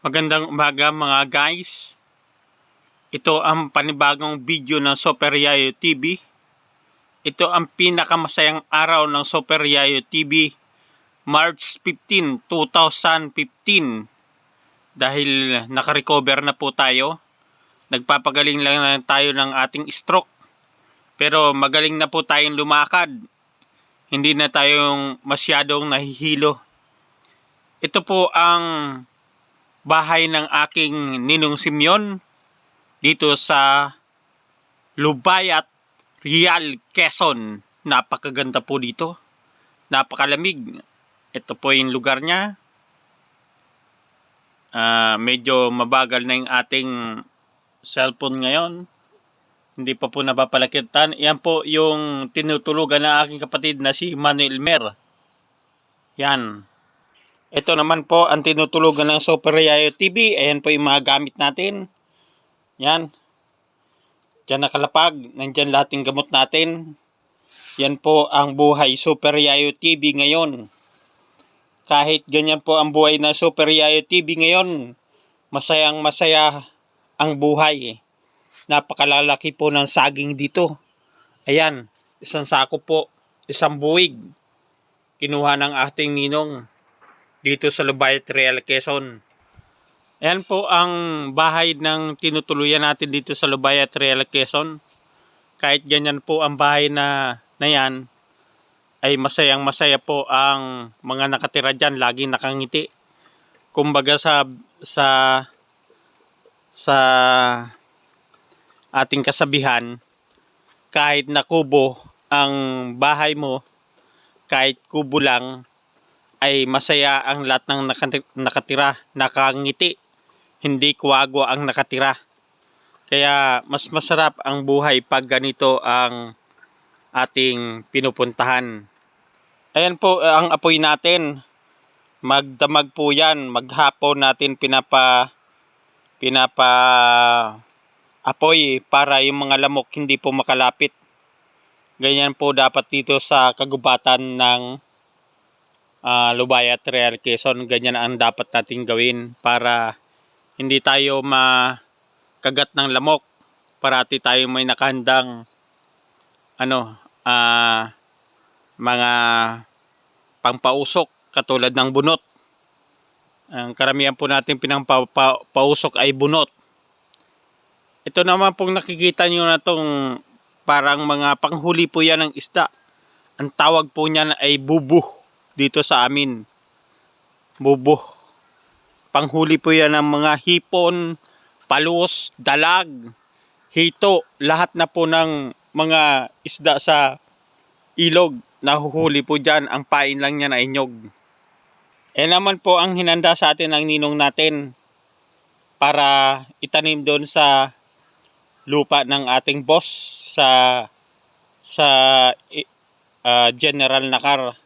Magandang umaga mga guys. Ito ang panibagong video ng Super Yayo TV. Ito ang pinakamasayang araw ng Super Yayo TV, March 15, 2015. Dahil nakarecover na po tayo. Nagpapagaling lang tayo ng ating stroke. Pero magaling na po tayong lumakad. Hindi na tayong masyadong nahihilo. Ito po ang bahay ng aking Ninong Simeon dito sa Lubayat, Real, Quezon. Napakaganda po dito. Napakalamig. Ito po yung lugar niya. Medyo mabagal na yung ating cellphone ngayon. Hindi pa po napapalakitan. Yan po yung tinutulugan ng aking kapatid na si Manuel Mer. Yan. Ito naman po ang tinutulugan ng Super Yayo TV. Ayan po yung mga gamit natin. Yan. Diyan nakalapag. Nandyan lahat ng gamot natin. Yan po ang buhay Super Yayo TV ngayon. Kahit ganyan po ang buhay na Super Yayo TV ngayon, masayang masaya ang buhay. Napakalalaki po ng saging dito. Ayan. Isang sako po. Isang buwig. Kinuha ng ating ninong dito sa Lubayat, Real, Quezon. Ayan po ang bahay ng tinutuluyan natin dito sa Lubayat, Real, Quezon. Kahit ganyan po ang bahay na yan, ay masayang masaya po ang mga nakatira dyan. Laging nakangiti. Kumbaga sa ating kasabihan, kahit na kubo ang bahay mo, kahit kubo lang, ay masaya ang lahat ng nakatira, nakangiti. Hindi kuwago ang nakatira. Kaya mas masarap ang buhay pag ganito ang ating pinupuntahan. Ayan po ang apoy natin. Magdamag po yan. Maghapon natin apoy para yung mga lamok hindi po makalapit. Ganyan po dapat dito sa kagubatan ng Lubayat, Real, Quezon. Ganyan ang dapat natin gawin para hindi tayo makagat ng lamok. Parati tayo may nakahandang mga pangpausok katulad ng bunot. Ang karamihan po natin pinangpausok ay bunot. Ito naman pong nakikita nyo na tong parang mga panghuli po yan ng isda. Ang tawag po niyan ay bubuh dito sa amin. Bubuh. Panghuli po yan ng mga hipon, palos, dalag, hito. Lahat na po ng mga isda sa ilog. Nahuhuli po dyan. Ang pain lang niya na inyog. Naman po ang hinanda sa atin ng ninong natin para itanim doon sa lupa ng ating boss sa General Nakar.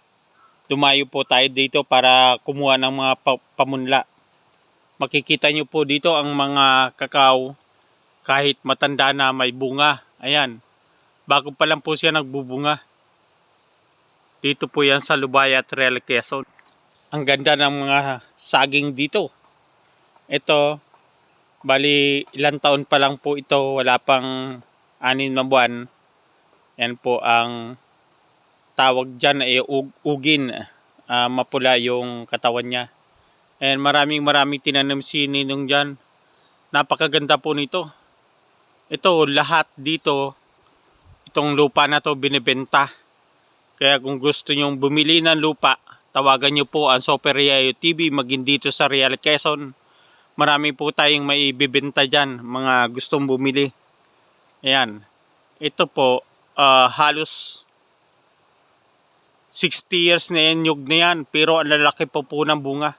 Dumayo po tayo dito para kumuha ng mga pamunla. Makikita nyo po dito ang mga kakao kahit matanda na may bunga. Ayan. Bago pa lang po siya nagbubunga. Dito po yan sa Lubayat, Real, Quezon. Ang ganda ng mga saging dito. Ito, bali ilang taon pa lang po ito. Wala pang 6 na buwan. Yan po ang tawag dyan ay ugin. Mapula yung katawan niya. And maraming tinanim si ninong dyan. Napakaganda po nito. Ito lahat dito, itong lupa na to binibenta. Kaya kung gusto nyong bumili ng lupa, tawagan nyo po ang Super Yayo TV maging dito sa Real, Quezon. Marami po tayong maibibenta dyan, mga gustong bumili. Ayan. Ito po, halos 60 years na yan, nyug na yan. Pero ang lalaki po ng bunga.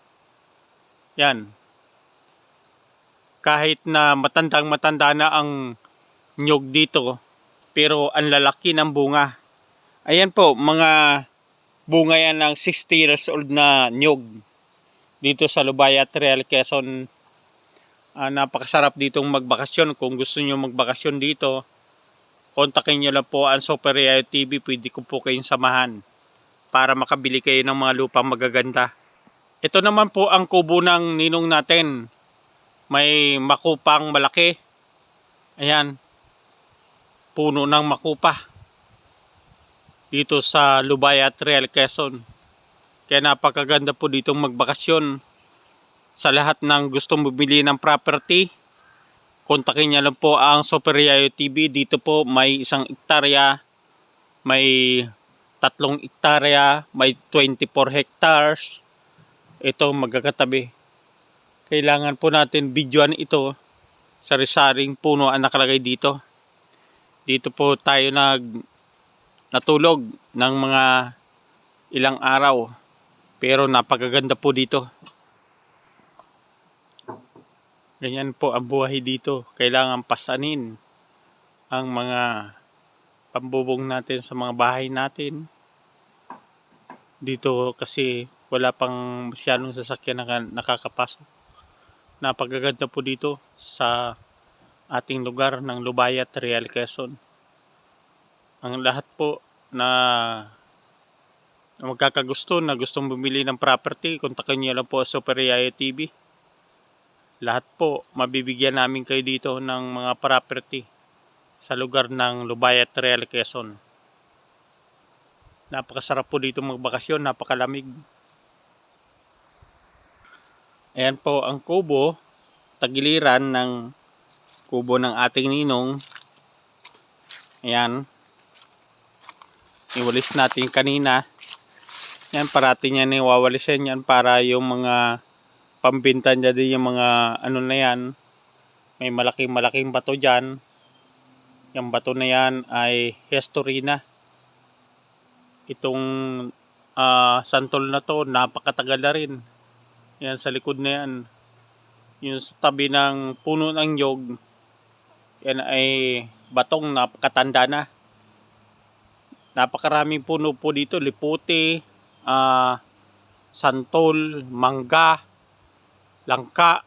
Yan. Kahit na matanda na ang nyug dito, pero ang lalaki ng bunga. Ayan po, mga bunga yan ng 60 years old na nyug. Dito sa Lubayat, Real, Quezon. Napakasarap ditong magbakasyon. Kung gusto nyo magbakasyon dito, kontakin nyo lang po ang Super Yayo TV. Pwede ko po kayong samahan para makabili kayo ng mga lupang magaganda. Ito naman po ang kubo ng ninong natin. may makupang malaki. Ayan, puno ng makupa dito sa Lubayat, Real Quezon. Kaya napakaganda po ditong magbakasyon. Sa lahat ng gustong bumili ng property, kontakin niyo lang po ang Super Yayo TV. Dito po may 1 hektarya, may 3 hektarya, may 24 hectares. Ito magkakatabi. Kailangan po natin videoan ito. Sari-saring puno ang nakalagay dito. Dito po tayo natulog ng mga ilang araw. Pero napakaganda po dito. Ganyan po ang buhay dito. Kailangan pasanin ang mga pambubong natin sa mga bahay natin. Dito kasi wala pang masyadong sasakyan na nakakapasok. Napakaganda po dito sa ating lugar ng Lubayat, Real Quezon. Ang lahat po na magkakagusto na gustong bumili ng property, kontakin niyo lang po sa Super Yayo TV. Lahat po mabibigyan namin kayo dito ng mga property sa lugar ng Lubayat, Real Quezon. Napakasarap po dito magbakasyon, napakalamig. Ayan po ang kubo, tagiliran ng kubo ng ating ninong. Ayan, iwalis natin kanina. Yan, parati niya niwawalisin yan para yung mga pambinta niya din, yung mga ano na yan. May malaking bato dyan. Yung bato na yan ay history na. Itong santol na to, napakatagal na rin. Yan sa likod na yan. Yung sa tabi ng puno ng nyog, yan ay batong napakatanda na. Napakaraming puno po dito, liputi, santol, mangga, langka,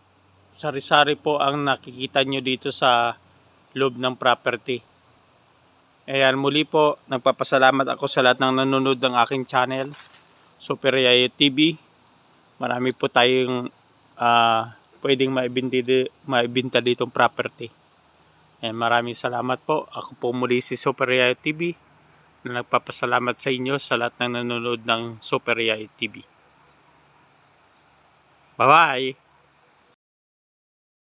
sari-sari po ang nakikita nyo dito sa loob ng property. Ayan, muli po, nagpapasalamat ako sa lahat ng nanonood ng aking channel, Super Yayo TV. Marami po tayong pwedeng maibinta ditong property. Ayan, maraming salamat po. Ako po muli si Super Yayo TV na nagpapasalamat sa inyo sa lahat ng nanonood ng Super Yayo TV. Bye-bye!